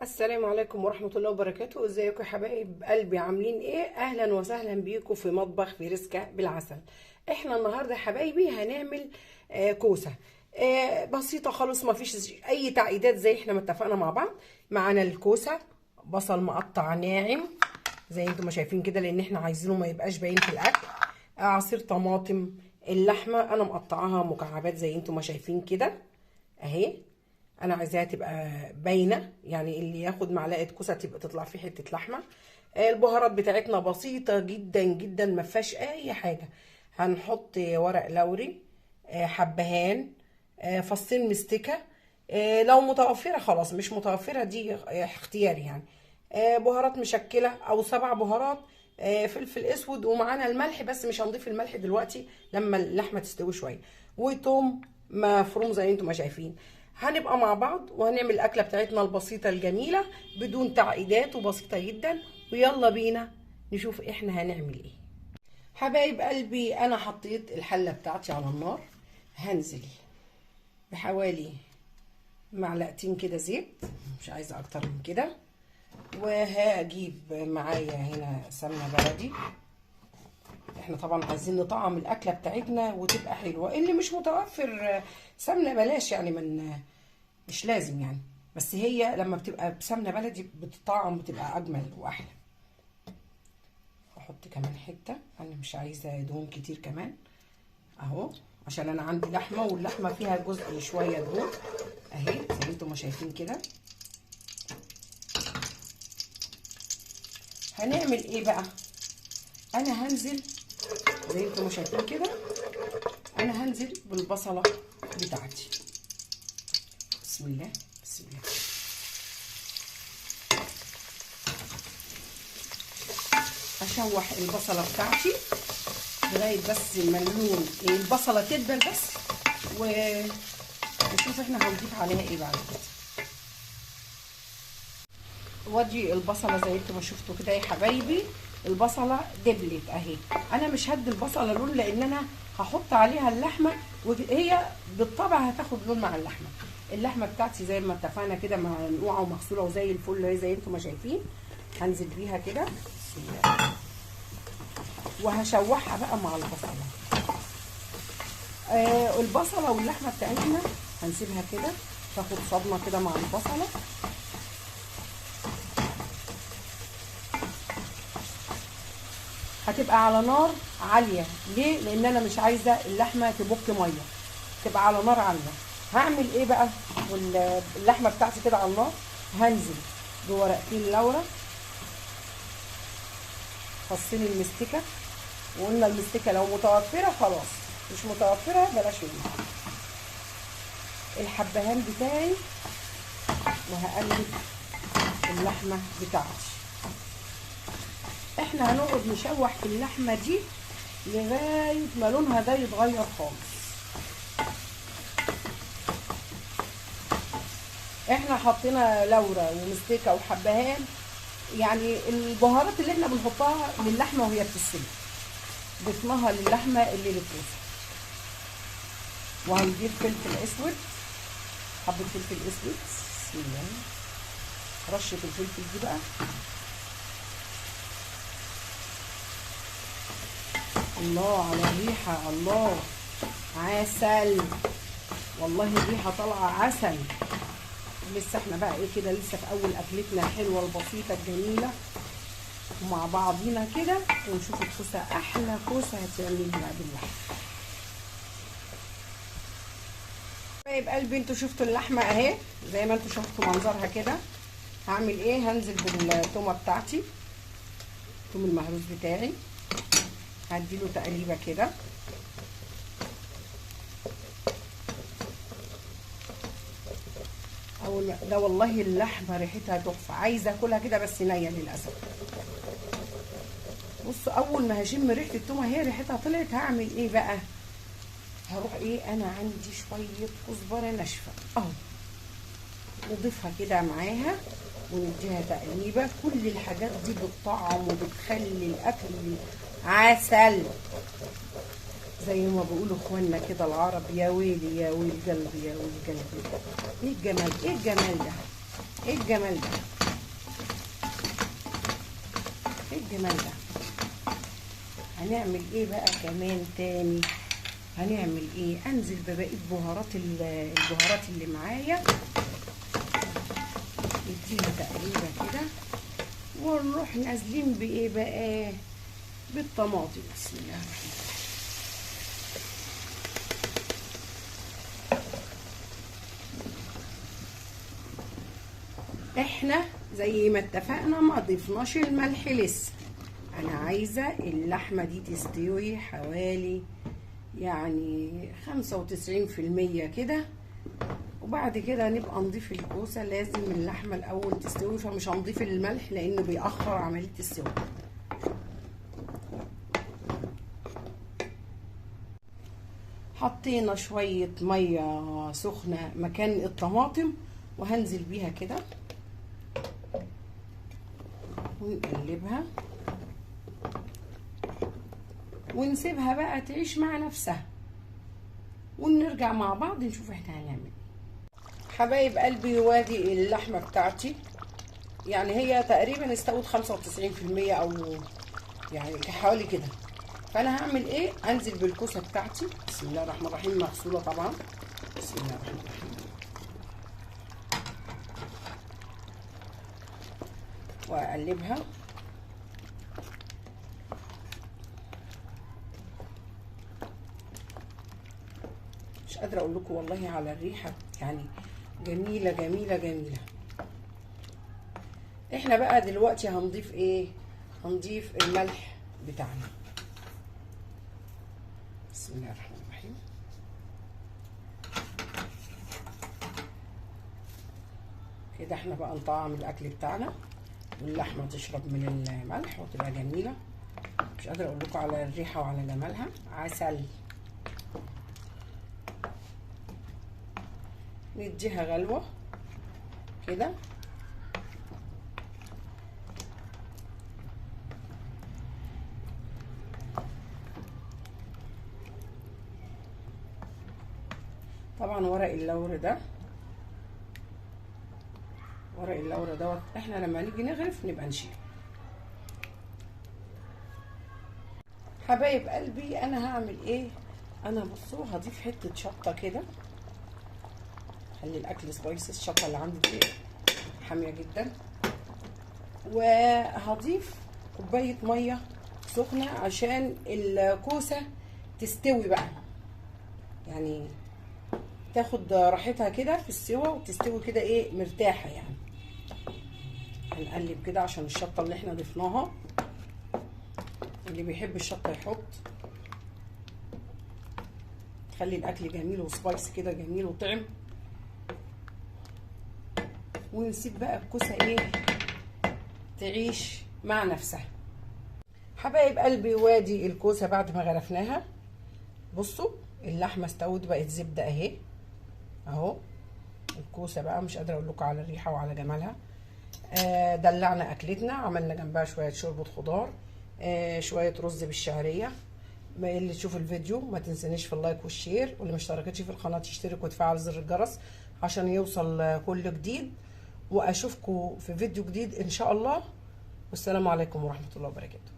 السلام عليكم ورحمة الله وبركاته. ازيكم يا حبايب قلبي؟ عاملين ايه؟ اهلا وسهلا بيكم في مطبخ فريسكا بالعسل. احنا النهاردة يا حبايبي هنعمل كوسة بسيطة خالص، ما فيش اي تعقيدات زي احنا ما اتفقنا مع بعض. معانا الكوسة، بصل مقطع ناعم زي انتم ما شايفين كده لان احنا عايزينه ما يبقاش باين في الاكل. عصير طماطم، اللحمة انا مقطعاها مكعبات زي انتم ما شايفين كده اهي. انا عايزاها تبقى باينه، يعني اللي ياخد معلقه كوسه تبقى تطلع فيه حته لحمه. البهارات بتاعتنا بسيطه جدا جدا، ما فيهاش اي حاجه. هنحط ورق لوري، حبهان، فصين مستكه. لو متوفره خلاص، مش متوفره دي اختياري يعني. بهارات مشكله او 7 بهارات، فلفل اسود، ومعانا الملح بس مش هنضيف الملح دلوقتي لما اللحمه تستوي شويه، وتوم مفروم زي انتم ما شايفين. هنبقى مع بعض وهنعمل الاكله بتاعتنا البسيطه الجميله بدون تعقيدات وبسيطه جدا. ويلا بينا نشوف احنا هنعمل ايه. حبايب قلبي، انا حطيت الحله بتاعتي على النار. هنزل بحوالي معلقتين كده زيت، مش عايزه اكتر من كده. وهجيب معايا هنا سمنه بلدي. احنا طبعا عايزين نطعم الاكله بتاعتنا وتبقى حلوه. اللي مش متوفر سمنه بلاش، يعني مش لازم يعني، بس هي لما بتبقى بسمنه بلدي بتطعم، بتبقى اجمل واحلى. احط كمان حته، انا مش عايزه دهون كتير كمان اهو، عشان انا عندي لحمه واللحمه فيها جزء شويه دهون اهي زي انتم ما شايفين كده. هنعمل ايه بقى؟ انا هنزل زي انتم ما شايفين كده، انا هنزل بالبصله بتاعتي. بسم الله بسم الله. اشوح البصله بتاعتي لغايه بس ما اللون البصله تدبل بس، ونشوف احنا هنضيف عليها ايه بعد كده. وادي البصله زي انتم ما شفتوا كده يا حبايبي، البصله دبلت اهي. انا مش هدي البصله لون لان انا هحط عليها اللحمه، وهي بالطبع هتاخد لون مع اللحمه. اللحمه بتاعتي زي ما اتفقنا كده منقوعه ومغسوله وزي الفل زي انتم ما شايفين. هنزل بيها كده بسم الله، وهشوحها بقى مع البصله. البصله واللحمه بتاعتنا هنسيبها كده تاخد صدمه كده مع البصله. هتبقى على نار عاليه. ليه؟ لان انا مش عايزه اللحمه تبك ميه، تبقى على نار عاليه. هعمل ايه بقى واللحمه بتاعتي كده على النار؟ هنزل بورقتين لورا، فصين المستكه، وقلنا المستكه لو متوفره خلاص، مش متوفره بلاش منها. الحبهان بتاعي، وهقلب اللحمه بتاعتي. احنا هنقعد نشوح في اللحمه دي لغايه ما لونها ده يتغير خالص. احنا حطينا لورا ومستكه وحبهان، يعني البهارات اللي احنا بنحطها للحمه وهي بتستوي ضفناها للحمه اللي للكوسه. وهنجيب فلفل اسود، حبه فلفل اسود بسم الله، رشه الفلفل دي بقى. الله على الريحه، الله عسل، والله الريحه طالعه عسل. لسه احنا بقى ايه كده، لسه في اول اكلتنا الحلوه البسيطه الجميله ومع بعضينا كده، ونشوف الكوسه احلى كوسه هتعملها باللحمه. طيب قلبي، انتوا شفتوا اللحمه اهي زي ما انتوا شفتوا منظرها كده. هعمل ايه؟ هنزل بالتومه بتاعتي، التوم المهروس بتاعي، هديله تقليبه كده. ده والله اللحمه ريحتها تحفه، عايزه اكلها كده بس نيه للاسف. بصوا اول ما هشم ريحه التومه هي ريحتها طلعت، هعمل ايه بقى؟ هروح ايه، انا عندي شويه كزبره ناشفه اهو، نضيفها كده معاها ونديها تقليبه. كل الحاجات دي بتطعم وبتخلي الاكل عسل زي ما بيقولوا اخواننا كده العرب. يا ويلي يا ويل قلبي يا ويل قلبي، ايه الجمال، ايه الجمال ده. ايه الجمال ده، ايه الجمال ده. هنعمل ايه بقى كمان تاني؟ هنعمل ايه؟ انزل ببقيه البهارات اللي معايا، نديها تقريبا كده، ونروح نازلين بايه بقى؟ بالطماطم. بسم الله الرحمن الرحيم. احنا زي ما اتفقنا ما ضفناش الملح لسه. انا عايزه اللحمه دي تستوي حوالي يعني 95% كده، وبعد كده نبقى نضيف الكوسه. لازم اللحمه الاول تستوي، فمش هنضيف الملح لانه بيأخر عمليه السوا. حطينا شويه ميه سخنه مكان الطماطم، وهنزل بيها كده ونقلبها ونسيبها بقى تعيش مع نفسها، ونرجع مع بعض نشوف احنا هنعمل ايه. حبايب قلبي، وادي اللحمه بتاعتي، يعني هي تقريبا استوت 95% او يعني حوالي كده. فانا هعمل ايه؟ انزل بالكوسه بتاعتي. بسم الله الرحمن الرحيم، مغسوله طبعا. بسم الله الرحمن الرحيم. واقلبها مش قادره اقول لكم والله على الريحه، يعني جميله جميله جميله. احنا بقى دلوقتي هنضيف ايه؟ هنضيف الملح بتاعنا. بسم الله الرحمن الرحيم. كده احنا بقى نطعم الاكل بتاعنا، واللحمه تشرب من الملح وتبقى جميله. مش قادره اقول لكم على الريحه وعلى جمالها. عسل. نديها غلوه كده. طبعا ورق اللورا دوت احنا لما نيجي نغرف نبقى نشيله. حبايب قلبي، انا هعمل ايه؟ انا بصوا هضيف حته شطه كده، خلي الاكل سبايسي. الشطه اللي عندي دي حاميه جدا. وهضيف كوبايه ميه سخنه عشان الكوسه تستوي بقى، يعني تاخد راحتها كده في السوا وتستوي كده ايه مرتاحه يعني. هنقلب كده عشان الشطه اللي احنا ضفناها، اللي بيحب الشطه يحط، تخلي الاكل جميل وسبايسي كده، جميل وطعم. ونسيب بقى الكوسه ايه تعيش مع نفسها. حبايب قلبي، وادي الكوسه بعد ما غرفناها. بصوا اللحمه استوت بقت زبده اهي، اهو الكوسه بقى. مش قادره اقول لكم على الريحه وعلى جمالها. دلعنا اكلتنا، عملنا جنبها شويه شوربه خضار، شويه رز بالشعريه. اللي تشوف الفيديو ما تنسنيش في اللايك والشير، واللي ما اشتركتش في القناه تشترك وتفعل زر الجرس عشان يوصل كل جديد. واشوفكم في فيديو جديد ان شاء الله، والسلام عليكم ورحمه الله وبركاته.